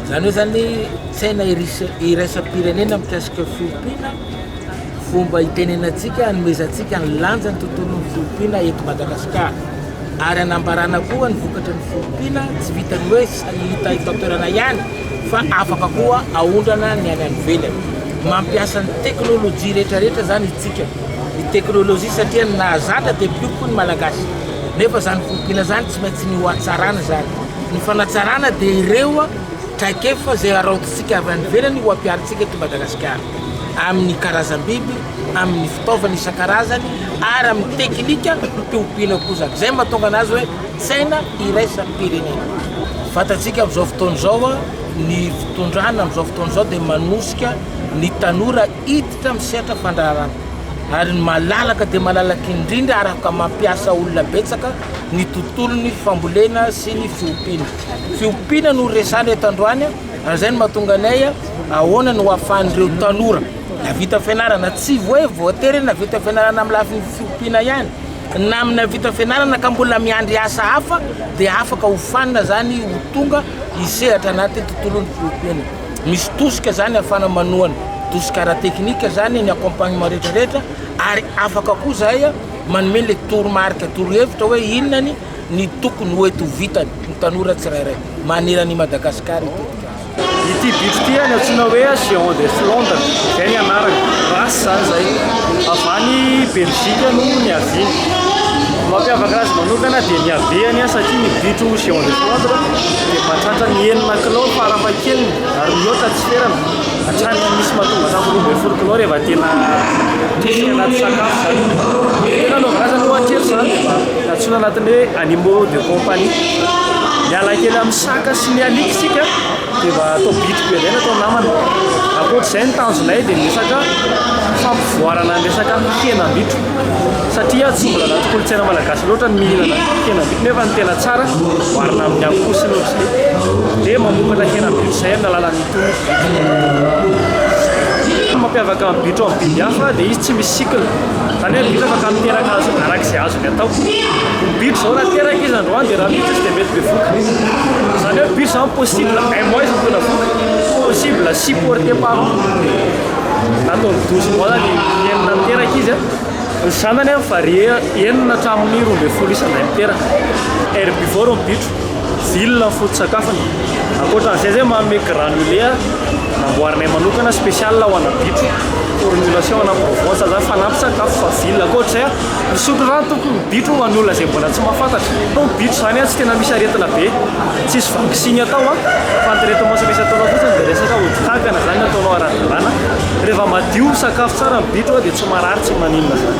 Zany hoe zany saina iraisam-pirenena mikasika fiompiana fomba itenenantsika anomezantsika ny lanjany tontolon'ny fiompiana eto Madagasikara ary anambarana koa ny vokatra ny fiompiana tsy vitany hoe hita eto an-toerana ihany fa afaka koa aondrana ny any ivelany mampiasa ny teknôlôjia rehetrarehetra zany itsika ny teknôlôjia satria nahazatra dia bioko ny malagasy nefa zany fiompiana zany tsy maintsy ny hoatsarana zany ny fanatsarana dia ireo traikefa zay araotintsika avy any ivelany ho ampiarintsika eto Madagasikara amin'ny karazam-biby amin'ny fitaovana isan-karazany ary amin'ny teknika fiompiana koa zany zay mahatonga anazy hoe saina iraisam-pirenena fantatsika amin'izao fotoana izao ny fitondrana amin'izao fotoana izao dia manosika ny tanora hiditra amin'ny sehatra fandraharana ary ny malalaka dia malalaka indrindra ary afaka mampiasa olona betsaka ny tontolon'ny fambolena sy ny fiompiana no resana eto androany ary zay no mahatonga anay ahoana no ahafahan'ireo tanora navita fianarana tsy voatery navita fianarana amin'ny lafin'ny fiompiana ihany na amin'ny navita fianarana ka mbola miandry asa hafa dia afaka ho fanina zany ho tonga hisehatra anaty tontolon'ny fiompiana misy tosika zany ahafana manohana tosika ara-teknika zany ny accompagnement rehetrarehetra ary afaka koa zay manome le toromarika torohevitra hoe inona ny tokony hoeto vitany ny tanora tsirairay manerany Madagasikara ity bitro ty ny antsoina hoe géant de Flandre zay ny anarany rasy zany zay avany Belgique no ny aviany mampiavaka azy manokana dia ny aveany satria ny bitro géant de Flandre dia mahatratra ny 9 kilao farafahakeliny ary mihoatra tsy ferana hatrany misy mahatonga hatramin'ny 20 kilao rehefa tena tesy anaty sakafo zany tena novarazany ohatrery zany antsoina anatin'ny hoe animaux de compagnie miala kely amin'ny saka sy ny alika sika dia mba atao bitro be zay natao namana akoatr'izay ny tanjonay dia resaka fampivoarana ny resaka henam-bitro satria tsy mbola anaty kolontsaina malagasy loatra ny mihinana henam-bitro nefa ny tena tsara voarina amin'ny akoho sy ny ohatr'izay dia mamokatra henam-bitro zay amin'ny alalan'ny mampiavaka amin'ny bitro amin'ny biby hafa dia izy tsy misy cycle zany hoe bitro afaka miteraka azy arak'izay azony atao bitro zao raha teraka izy androany dia raha bitro izy dia mety be voky zany hoe bitro zany possible un mois izy mitona voky possible supporté par natao 12 mois zany enina miteraka izy ny sanany varie enina hatramin'ny 12 isan'izay miteraka herbivore ny bitro vilona ny foto-sakafony akoatran'izay zay manome granulé namboarinay manokana spécial ho ana bitro formulation ana Provence zany fanampy sakafo fa vilona akoatr'izay misotro rano tokony bitro ho an'olona zay mbola tsy mahafantatra no bitro zany tsy tena misy aretina be tsisy vaksiny atao fa ny traitement misy ataonao fotsiny dia resaka odikankana zany ataonao ara-dalàna rehefa madio sakafo tsara ny bitro dia tsy marary tsy maninona zany